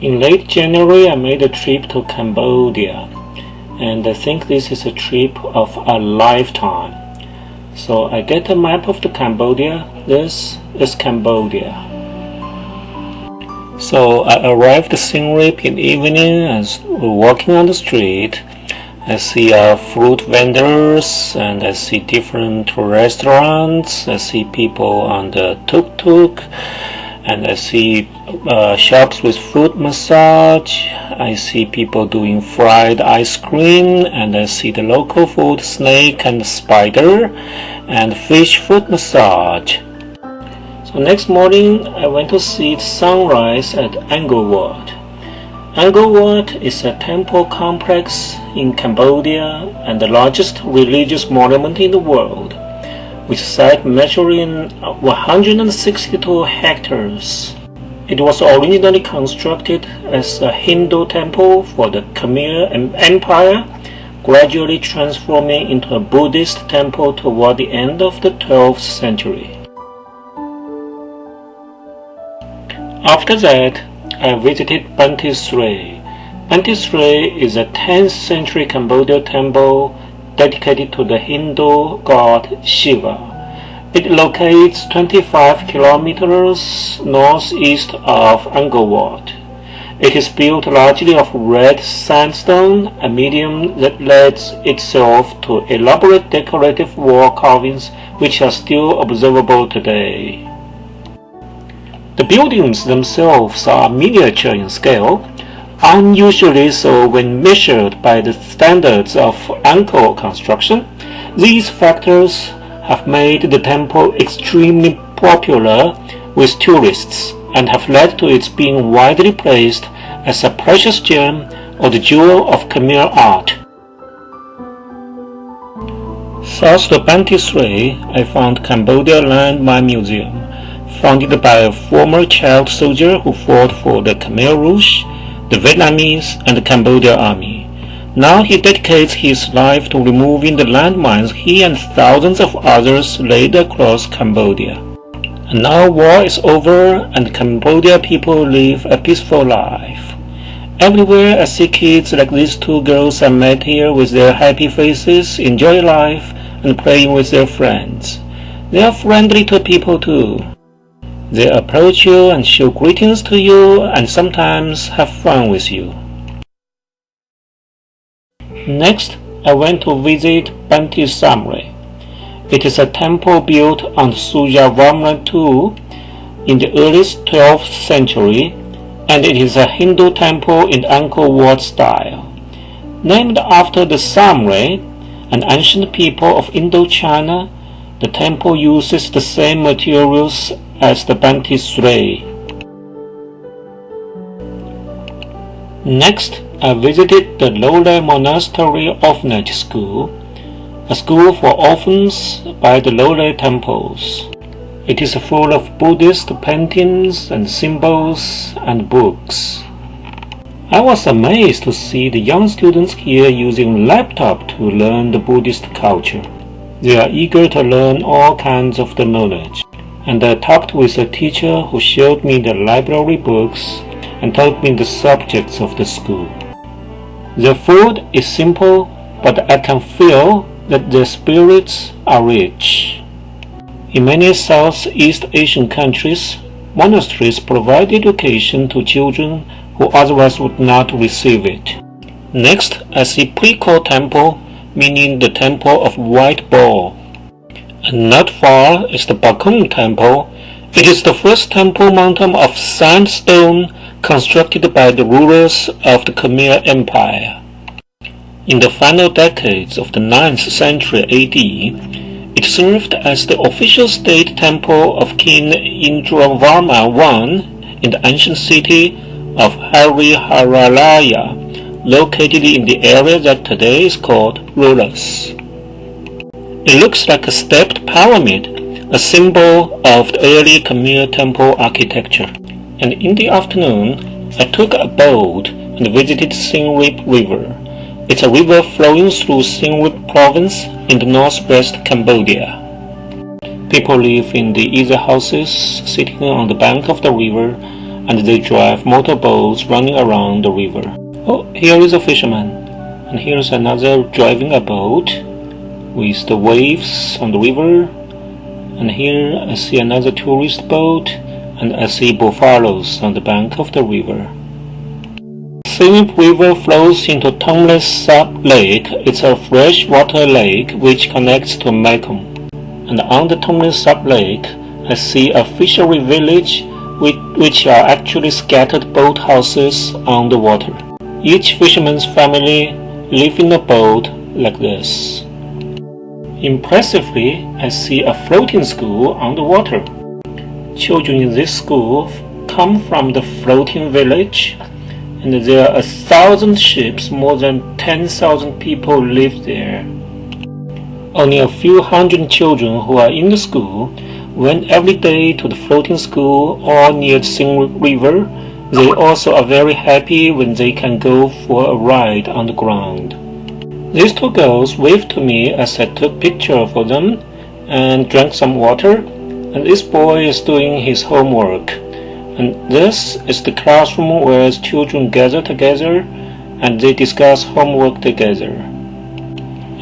In late January, I made a trip to Cambodia, and I think this is a trip of a lifetime. So I get a map of the Cambodia. This is Cambodia. So I arrived at Siem Reap in the evening as walking on the street. I see fruit vendors and I see different restaurants. I see people on the tuk-tuk. And I see shops with foot massage. I see people doing fried ice cream, and I see the local food, snake and spider, and fish foot massage. So next morning, I went to see the sunrise at Angkor. Angkor is a temple complex in Cambodia and the largest religious monument in the world, with site measuring 162 hectares. It was originally constructed as a Hindu temple for the Khmer Empire, gradually transforming into a Buddhist temple toward the end of the 12th century. After that, I visited Banteay Srey. Banteay Srey is a 10th century Cambodian temple dedicated to the Hindu god Shiva. It locates 25 kilometers northeast of Angkor Wat. It is built largely of red sandstone, a medium that lends itself to elaborate decorative wall carvings which are still observable today. The buildings themselves are miniature in scale, unusually so when measured by the standards of Angkor construction. These factors have made the temple extremely popular with tourists and have led to its being widely praised as a precious gem or the jewel of Khmer art. South of Banteay Srey, I found Cambodia Landmine Museum, founded by a former child soldier who fought for the Khmer Rouge, the Vietnamese, and the Cambodia army. Now he dedicates his life to removing the landmines he and thousands of others laid across Cambodia. And now war is over and the Cambodia people live a peaceful life. Everywhere I see kids like these two girls I met here with their happy faces, enjoy life and playing with their friends. They are friendly to people too. They approach you and show greetings to you and sometimes have fun with you. Next, I went to visit Banteay Siem Reap. It is a temple built on the Suryavarman II in the early 12th century, and it is a Hindu temple in Angkor Wat style. Named after the Siem Reap, an ancient people of Indochina, the temple uses the same materials as the Banteay Srey. Next, I visited the Lowland Monastery Orphanage School, a school for orphans by the Lowland temples. It is full of Buddhist paintings and symbols and books. I was amazed to see the young students here using laptop to learn the Buddhist culture. They are eager to learn all kinds of the knowledge, and I talked with a teacher who showed me the library books and taught me the subjects of the school. The food is simple, but I can feel that their spirits are rich. In many Southeast Asian countries, monasteries provide education to children who otherwise would not receive it. Next, I see Preco Temple, meaning the Temple of White Bull. And not far is the Bakung Temple. It is the first temple mountain of sandstone constructed by the rulers of the Khmer Empire. In the final decades of the 9th century AD, it served as the official state temple of King Indravarman I in the ancient city of Hariharalaya, located in the area that today is called Rolas. It looks like a stepped pyramid, a symbol of the early Khmer temple architecture. And in the afternoon, I took a boat and visited Siem Reap River. It's a river flowing through Siem Reap province in the northwest Cambodia. People live in the easy houses sitting on the bank of the river and they drive motorboats running around the river. Oh, here is a fisherman, and here's another driving a boat with the waves on the river, and here I see another tourist boat, and I see buffaloes on the bank of the river. Singip River flows into Tongless Sub Lake. It's a freshwater lake which connects to Mekong. And on the Tongless Sub Lake, I see a fishery village which are actually scattered boathouses on the water. Each fisherman's family live in a boat like this. Impressively, I see a floating school on the water. Children in this school come from the floating village, and there are 1,000 ships. More than 10,000 people live there. Only a few hundred children who are in the school went every day to the floating school or near the Singip River. They also are very happy when they can go for a ride on the ground. These two girls waved to me as I took picture for them and drank some water, and this boy is doing his homework. And this is the classroom where children gather together and they discuss homework together.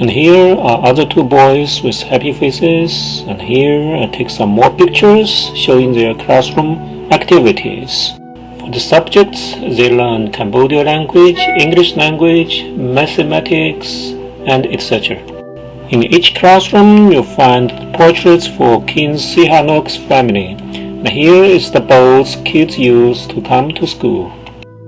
And here are other two boys with happy faces, and here I take some more pictures showing their classroom activities. For the subjects, they learn Cambodia language, English language, mathematics, and etc. In each classroom, you'll find portraits for King Sihanouk's family. And here is the boats kids use to come to school.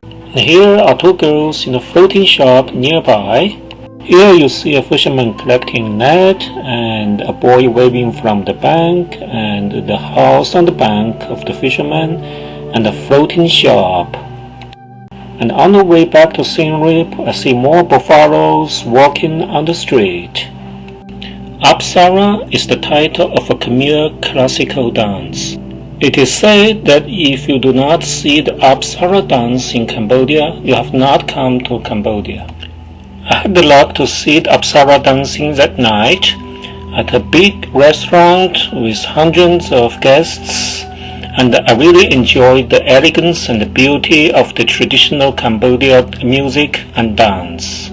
And here are two girls in a floating shop nearby. Here you see a fisherman collecting net, and a boy waving from the bank, and the house on the bank of the fisherman, and a floating shop. And on the way back to Singip, I see more buffaloes walking on the street. Apsara is the title of a Khmer classical dance. It is said that if you do not see the Apsara dance in Cambodia, you have not come to Cambodia. I had the luck to see the Apsara dancing that night at a big restaurant with hundreds of guests, and I really enjoyed the elegance and the beauty of the traditional Cambodian music and dance.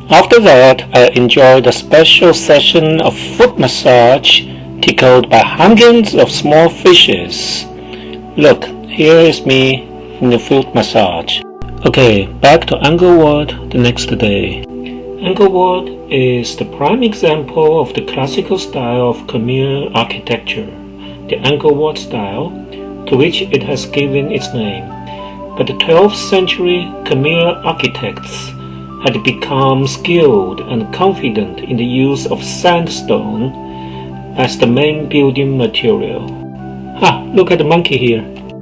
After that, I enjoyed a special session of foot massage tickled by hundreds of small fishes. Look, here is me in the foot massage. Okay, back to Angkor Wat the next day. Angkor Wat is the prime example of the classical style of Khmer architecture, the Angkor Wat style, to which it has given its name. But the 12th century Khmer architects had become skilled and confident in the use of sandstone as the main building material. Look at the monkey here.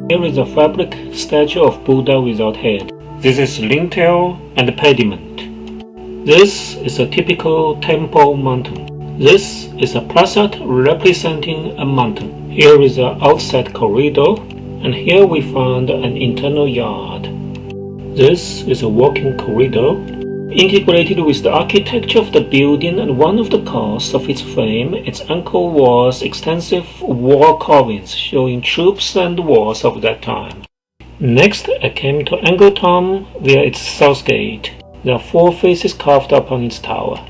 Here is a fabric statue of Buddha without head. This is lintel and pediment. This is a typical temple mountain. This is a prasat representing a mountain. Here is an outside corridor, and here we found an internal yard. This is a walking corridor. Integrated with the architecture of the building, and one of the causes of its fame, its Angkor Wat's extensive wall carvings showing troops and wars of that time. Next, I came to Angkor Thom via its south gate. There are 4 faces carved upon its tower.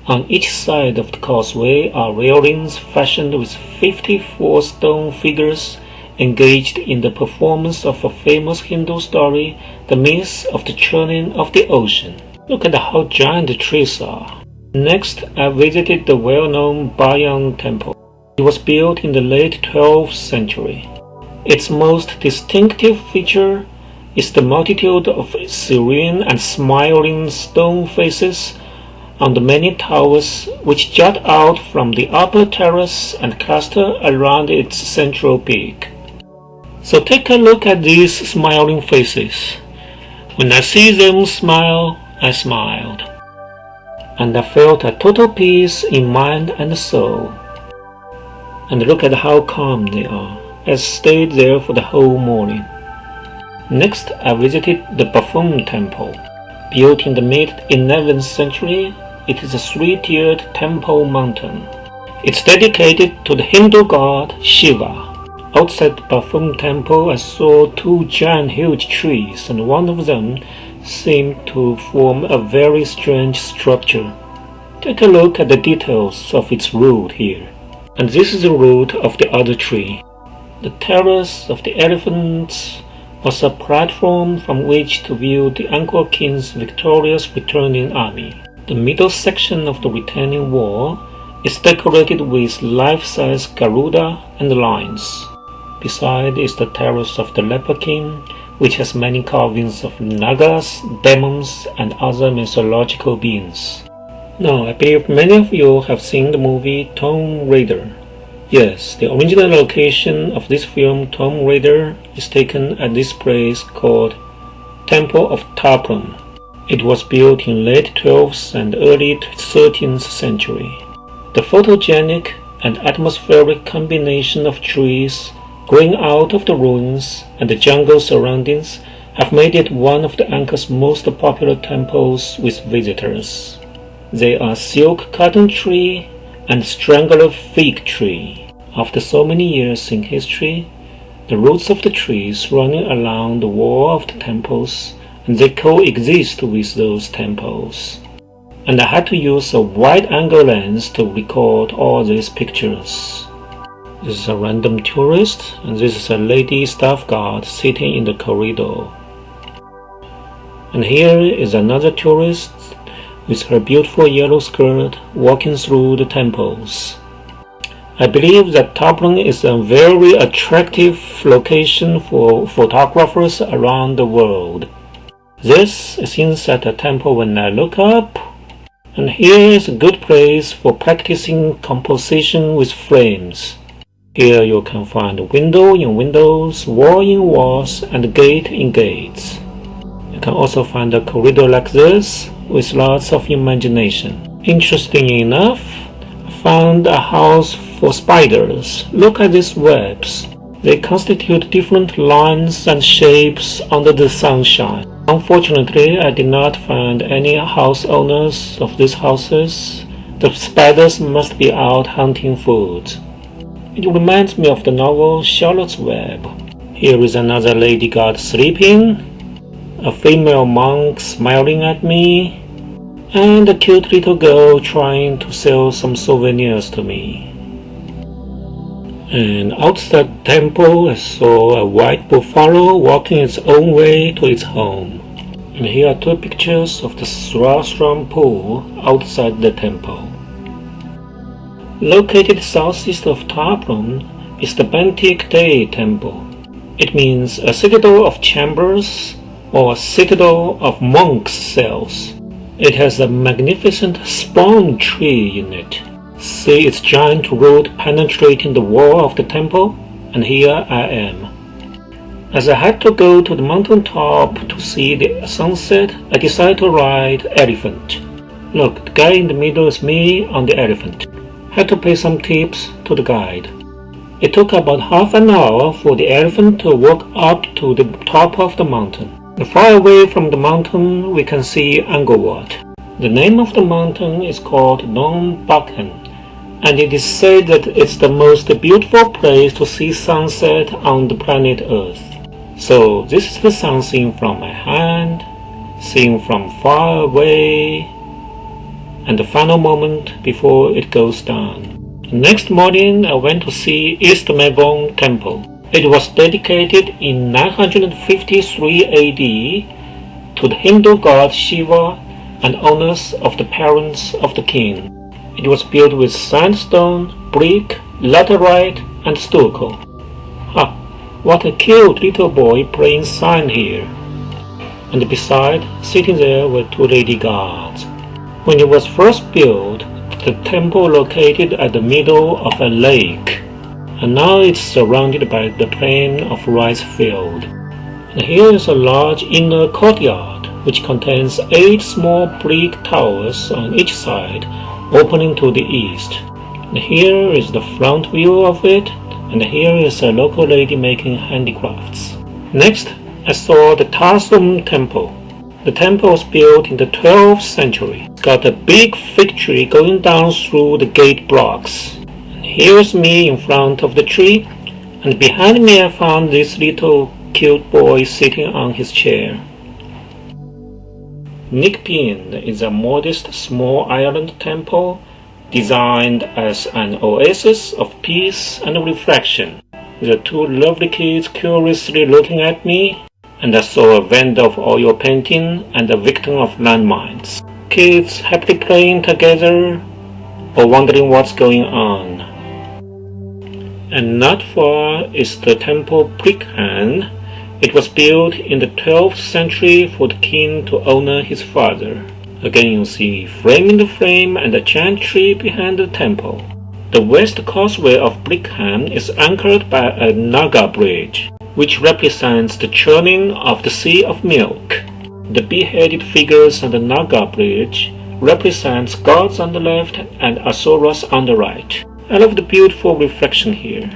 On each side of the causeway are railings fashioned with 54 stone figures engaged in the performance of a famous Hindu story, the myth of the churning of the ocean. Look at how giant the trees are. Next, I visited the well-known Bayon Temple. It was built in the late 12th century. Its most distinctive feature is the multitude of serene and smiling stone faces on the many towers which jut out from the upper terrace and cluster around its central peak. So take a look at these smiling faces. When I see them smile, I smiled, and I felt a total peace in mind and soul. And look at how calm they are. I stayed there for the whole morning. Next, I visited the Baphomet Temple. Built in the mid-11th century, it is a 3-tiered temple mountain. It's dedicated to the Hindu god Shiva. Outside the Bafum temple, I saw two giant huge trees, and one of them seemed to form a very strange structure. Take a look at the details of its root here. And this is the root of the other tree. The terrace of the elephants was a platform from which to view the Angkor King's victorious returning army. The middle section of the retaining wall is decorated with life-size Garuda and lions. Beside is the terrace of the Leper King, which has many carvings of Nagas, demons, and other mythological beings. Now, I believe many of you have seen the movie Tomb Raider. Yes, the original location of this film, Tomb Raider, is taken at this place called Temple of Tapram. It was built in late 12th and early 13th century. The photogenic and atmospheric combination of trees growing out of the ruins and the jungle surroundings have made it one of the Angkor's most popular temples with visitors. They are silk cotton tree and strangler fig tree. After so many years in history, the roots of the trees running along the wall of the temples, and they coexist with those temples. And I had to use a wide-angle lens to record all these pictures. This is a random tourist, and this is a lady staff guard sitting in the corridor. And here is another tourist with her beautiful yellow skirt walking through the temples. I believe that Tapram is a very attractive location for photographers around the world. This is inside the temple when I look up, and here is a good place for practicing composition with frames. Here you can find window in windows, wall in walls, and gate in gates. You can also find a corridor like this with lots of imagination. Interesting enough, I found a house for spiders. Look at these webs. They constitute different lines and shapes under the sunshine. Unfortunately, I did not find any house owners of these houses. The spiders must be out hunting food. It reminds me of the novel Charlotte's Web. Here is another lady guard sleeping, a female monk smiling at me, and a cute little girl trying to sell some souvenirs to me. And outside the temple, I saw a white buffalo walking its own way to its home. And here are two pictures of the Srasram pool outside the temple. Located southeast of Tapram is the Bantik Day Temple. It means a citadel of chambers or a citadel of monks' cells. It has a magnificent spawn tree in it. See its giant root penetrating the wall of the temple, and here I am. As I had to go to the mountain top to see the sunset, I decided to ride elephant. Look, the guy in the middle is me on the elephant. Had to pay some tips to the guide. It took about half an hour for the elephant to walk up to the top of the mountain. Far away from the mountain, we can see Angkor Wat. The name of the mountain is called Non Bakhan, and it is said that it's the most beautiful place to see sunset on the planet Earth. So this is the sun seen from my hand, seen from far away, and the final moment before it goes down. The next morning I went to see East Mabon Temple. It was dedicated in 953 AD to the Hindu god Shiva and honors of the parents of the king. It was built with sandstone, brick, laterite, and stucco. Ha! What a cute little boy playing sign here. And beside, sitting there were two lady guards. When it was first built, the temple located at the middle of a lake, and now it's surrounded by the plain of rice field. And here is a large inner courtyard, which contains 8 small brick towers on each side, opening to the east. And here is the front view of it, and here is a local lady making handicrafts. Next, I saw the Tarsum Temple. The temple was built in the 12th century. It's got a big fig tree going down through the gate blocks. And here's me in front of the tree, And behind me I found this little cute boy sitting on his chair. Nikpin is a modest small island temple designed as an oasis of peace and reflection. The two lovely kids curiously looking at me, and I saw a vendor of oil painting and a victim of landmines. Kids happily playing together or wondering what's going on. And not far is the temple Prikhan. It was built in the 12th century for the king to honor his father. Again you see frame in the frame and a giant tree behind the temple. The west causeway of Prikhan is anchored by a Naga bridge, which represents the churning of the sea of milk. The beheaded figures on the Naga bridge represents gods on the left and asuras on the right. I love the beautiful reflection here.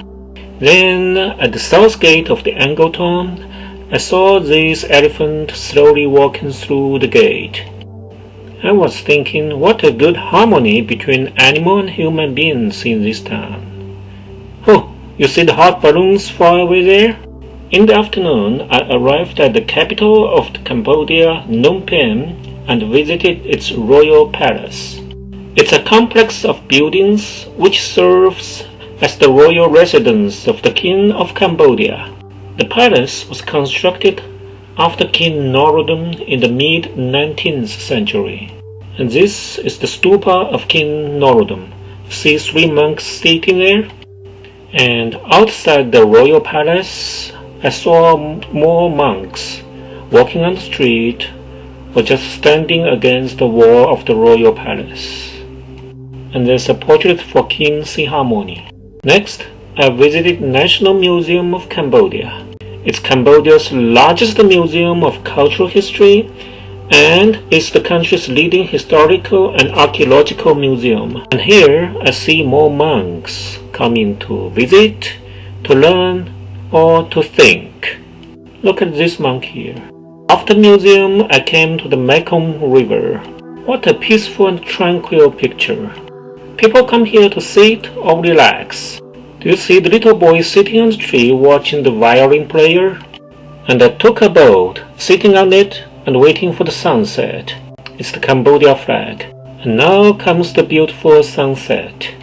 Then, at the south gate of the angle tomb, I saw this elephant slowly walking through the gate. I was thinking, what a good harmony between animal and human beings in this town. Oh, you see the hot balloons far away there? In the afternoon, I arrived at the capital of Cambodia, Phnom Penh, and visited its royal palace. It's a complex of buildings which serves as the royal residence of the King of Cambodia. The palace was constructed after King Norodom in the mid-19th century. And this is the stupa of King Norodom. See 3 monks sitting there? And outside the royal palace, I saw more monks walking on the street or just standing against the wall of the royal palace. And there's a portrait for King Sihamoni. Next, I visited National Museum of Cambodia. It's Cambodia's largest museum of cultural history and is the country's leading historical and archaeological museum. And here I see more monks coming to visit, to learn, or to think. Look at this monk here. After the museum, I came to the Mekong River. What a peaceful and tranquil picture. People come here to sit or relax. Do you see the little boy sitting on the tree watching the violin player? And I took a boat, sitting on it and waiting for the sunset. It's the Cambodia flag. And now comes the beautiful sunset.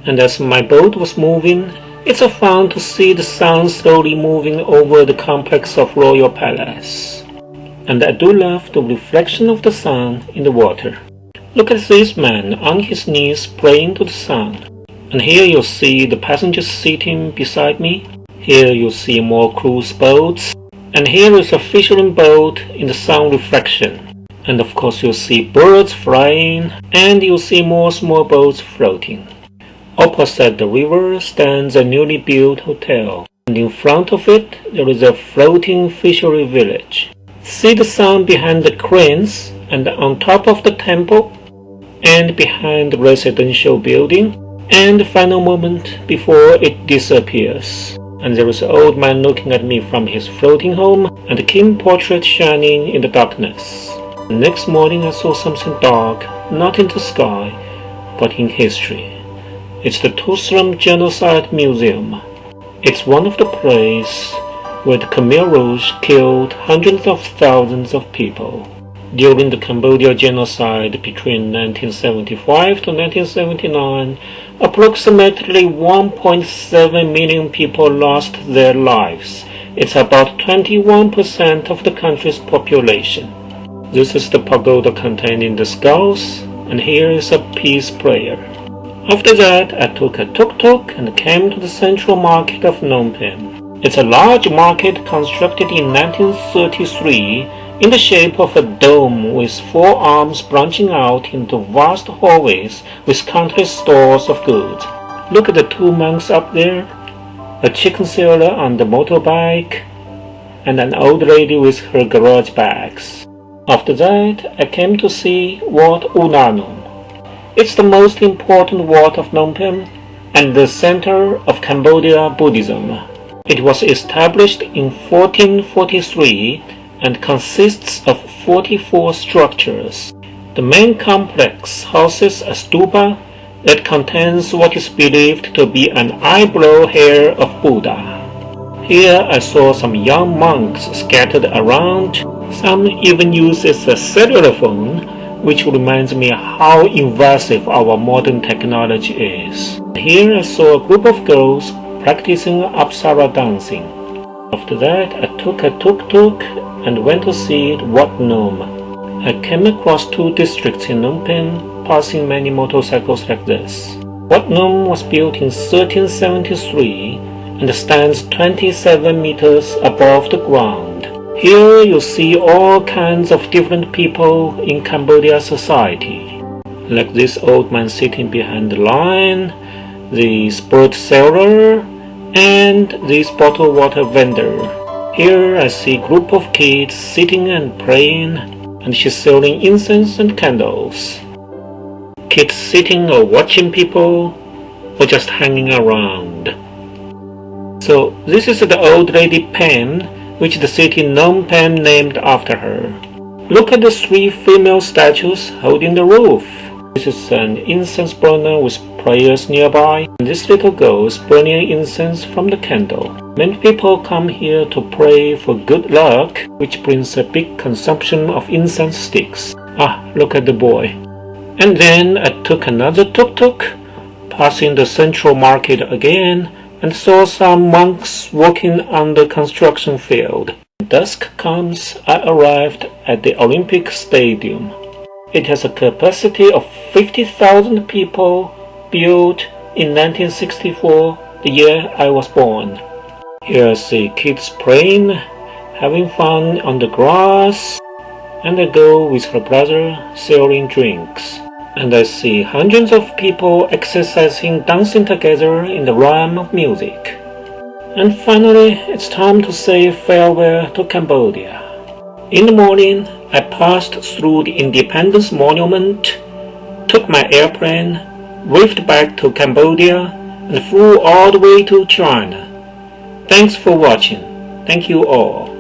And as my boat was moving, it's a fun to see the sun slowly moving over the complex of Royal Palace. And I do love the reflection of the sun in the water. Look at this man on his knees praying to the sun. And here you see the passengers sitting beside me. Here you see more cruise boats. And here is a fisherman boat in the sun reflection. And of course you see birds flying. And you see more small boats floating. Opposite the river stands a newly built hotel. And in front of it there is a floating fishery village. See the sun behind the cranes and on top of the temple and behind the residential building. And the final moment before it disappears. And there is an old man looking at me from his floating home and the king portrait shining in the darkness. The next morning I saw something dark, not in the sky, but in history. It's the Tusram Genocide Museum. It's one of the places where the Khmer Rouge killed hundreds of thousands of people. During the Cambodia genocide between 1975 to 1979, approximately 1.7 million people lost their lives. It's about 21% of the country's population. This is the pagoda containing the skulls, and here is a peace prayer. After that, I took a tuk-tuk and came to the central market of Phnom Penh. It's a large market constructed in 1933 in the shape of a dome with 4 arms branching out into vast hallways with countless stores of goods. Look at the 2 monks up there, a chicken seller on the motorbike, and an old lady with her garage bags. After that, I came to see Wat Unanum. It's the most important Wat of Phnom Penh and the center of Cambodia Buddhism. It was established in 1443 and consists of 44 structures. The main complex houses a stupa that contains what is believed to be an eyebrow hair of Buddha. Here I saw some young monks scattered around. Some even uses a cellular phone, which reminds me how invasive our modern technology is. Here I saw a group of girls practicing Apsara dancing. After that, I took a tuk-tuk and went to see Wat Nom. I came across 2 districts in Phnom Penh, passing many motorcycles like this. Wat Nom was built in 1373 and stands 27 meters above the ground. Here you see all kinds of different people in Cambodia society, like this old man sitting behind the line, the sport seller, and this bottled water vendor. Here I see a group of kids sitting and praying, and she's selling incense and candles. Kids sitting or watching people, or just hanging around. So this is the old lady Pen, which the city Phnom Penh named after her. Look at the 3 female statues holding the roof. This is an incense burner with prayers nearby, and this little girl is burning incense from the candle. Many people come here to pray for good luck, which brings a big consumption of incense sticks. Ah, look at the boy. And then I took another tuk-tuk, passing the central market again, and saw some monks working on the construction field. When dusk comes, I arrived at the Olympic Stadium. It has a capacity of 50,000 people, built in 1964, the year I was born. Here I see kids praying, having fun on the grass, and a girl with her brother selling drinks. And I see hundreds of people exercising, dancing together in the rhythm of music. And finally, it's time to say farewell to Cambodia. In the morning, I passed through the Independence Monument, took my airplane, waved back to Cambodia, and flew all the way to China. Thanks for watching. Thank you all.